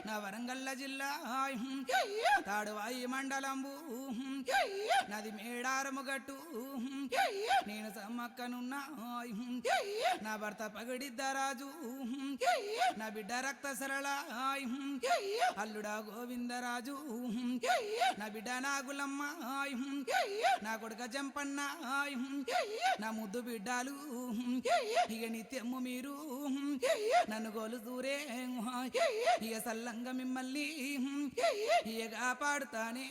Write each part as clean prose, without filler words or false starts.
నా వరంగల్ల జిల్లా తాడువాయి మండలంబు నది మేడారము గట్టు నేను సమ్మక్కనున్నా నా భర్త పగడిద్దరాజు నా బిడ్డ రక్త సరళ అల్లుడా గోవిందరాజు నా బిడ్డ నాగులమ్మ నా కొడుక జంపన్న నా ముద్దు బిడ్డాలు ఇక నిత్యము మీరు నన్ను గోలు దూరే ఇక సల్లంగా మిమ్మల్ని ఇక కాపాడుతానే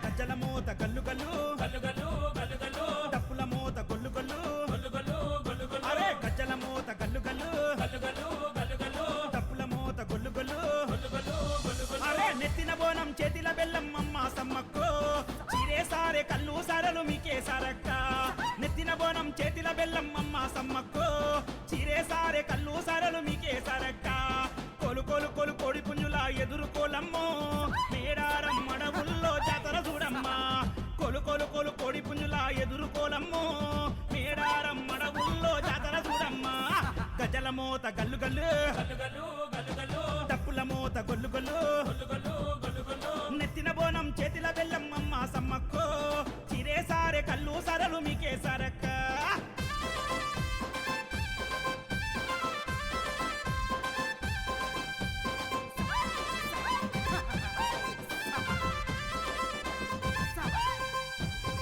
గజ్జల మోత గల్లు గల్లు గల్లు గల్లు గల్లు గల్లు డప్పుల మోత గొల్లు గల్లు గల్లు గల్లు గల్లు గల్లు అరే గజ్జల మోత గల్లు గల్లు గల్లు గల్లు గల్లు గల్లు డప్పుల మోత గొల్లు గల్లు గల్లు గల్లు గల్లు గల్లు అరే నెత్తిన బోనం చేతిల బెల్లం అమ్మ సమ్మక్కో చీరే సారే కల్లు సారలు మీకే సారక్క నెత్తిన బోనం చేతిల బెల్లం అమ్మ సమ్మక్కో చీరే సారే కల్లు సారలు మీకే సారక్క కొలు కొలు కొలు కోడి పుంజుల ఎదుర్కోలమ్మో మేడారం అడవుల్లో జాతర చూడమ్మా కొలు కొలు కొలు కోడి పుంజుల ఎదుర్కోలమ్మో మేడారం అడవుల్లో జాతర చూడమ్మా గజల మోత గల్లు గల్లు గల్లు గల్లు గల్లు గల్లు డప్పుల మోత గొల్లు గొల్లు గల్లు గల్లు గల్లు గల్లు నెత్తిన బోనం చేతిల బెల్లం అమ్మ సమ్మక్కో చిరే సారే కల్లు సరలు మీకే సరక్క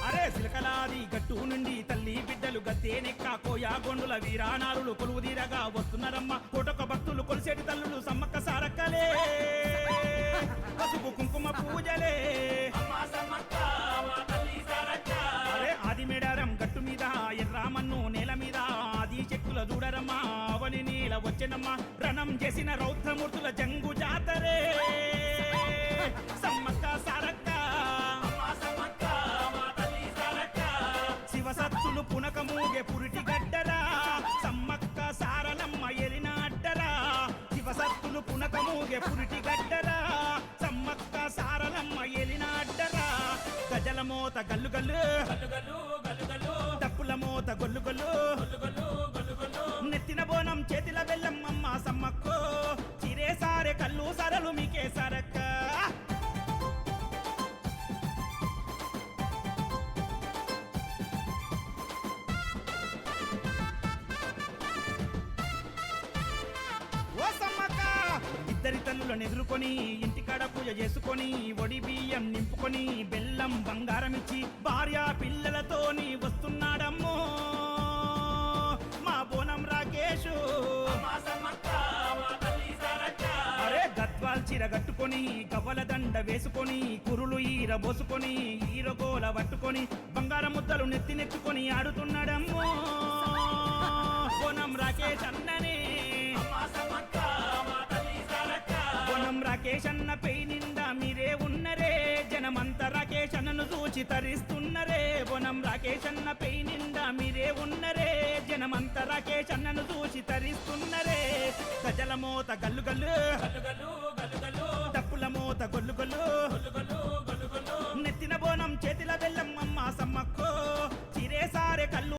అరే సిలకలాది గట్టు నుండి తల్లి బిడ్డలు గద్దెనెక్క కోయా గొండుల వీరానారులు కొలువు తీరగా వస్తున్నారమ్మ కోటొక భక్తులు కొలిసేటి తల్లులు సమ్మక్క సారక్కలే పసుపు కుంకుమ పూజలే అమ్మా సమ్మక్క మా తల్లి సారక్క అరే ఆది మేడారం గట్టు మీద ఎర్రామన్ను నేల మీద ఆది చెక్కుల దూడరమ్మా అవని నీల వచ్చెనమ్మా రణం చేసిన రౌద్రమూర్తుల జంగు జాతరే సమ్మక్క సారక్క అమ్మా సమ్మక్క మా తల్లి సారక్క శివసత్తులు పునకమూగే పురిటి గడ్డరా సమ్మక్క సారలమ్మ ఎలిన అడ్డరా శివసత్తులు పునకమూగే పురిటి గడ్డరా సమ్మక్క సారలమ్మ ఎలిన అడ్డరా గజల మోత గల్లు గల్లు గల్లు గల్లు గల్లు గల్లు డప్పుల మోత గొల్లు గొల్లు గల్లు గల్లు గల్లు గల్లు నెత్తిన బోనం చేతిల బెల్లం అమ్మ సమ్మక్కో చిరే సారే కల్లు సరలు మీకే సరక్క ఓ సమ్మక్క ఇద్దరి తల్లులను ఎదుర్కొని ఇంటికాడ పూజ చేసుకొని ఒడి బియ్యం నింపుకొని బెల్లం బంగారం ఇచ్చి భార్య పిల్లలతోని వస్తున్నాడమ్మో మా బోనం రాకేషు అమ్మా సమ్మక్క మా తల్లి సారక్క అరే గద్వాల్ చీర కట్టుకొని గవ్వల దండ వేసుకొని కురులు ఈర బోసుకొని ఈరగోల పట్టుకొని బంగారం ముద్దలు నెత్తినెత్తుకొని ఆడుతున్నాడమ్మో బోనం రాకేష్ అన్ననే అమ్మా సమ్మక్క మా తల్లి సారక్క బోనం రాకేష్ అన్న పై నిండా మీరే ఉన్నరే జనమంతా రాకేష్ అన్నను చూచి తరిస్తున్నరే బోనం రాకేష్ అన్న పై నిండా మీరే ఉన్నరే జనమంతా రాకేష్ అన్నను చూచి తరిస్తున్నరే గజల మోత గల్లు గల్లు గల్లు గల్లు గల్లు గల్లు డప్పుల మోత గొల్లు గొల్లు గల్లు గల్లు గల్లు గల్లు నెత్తిన బోనం చేతిల బెల్లం అమ్మ సమ్మక్కో చిరే సారే కల్లు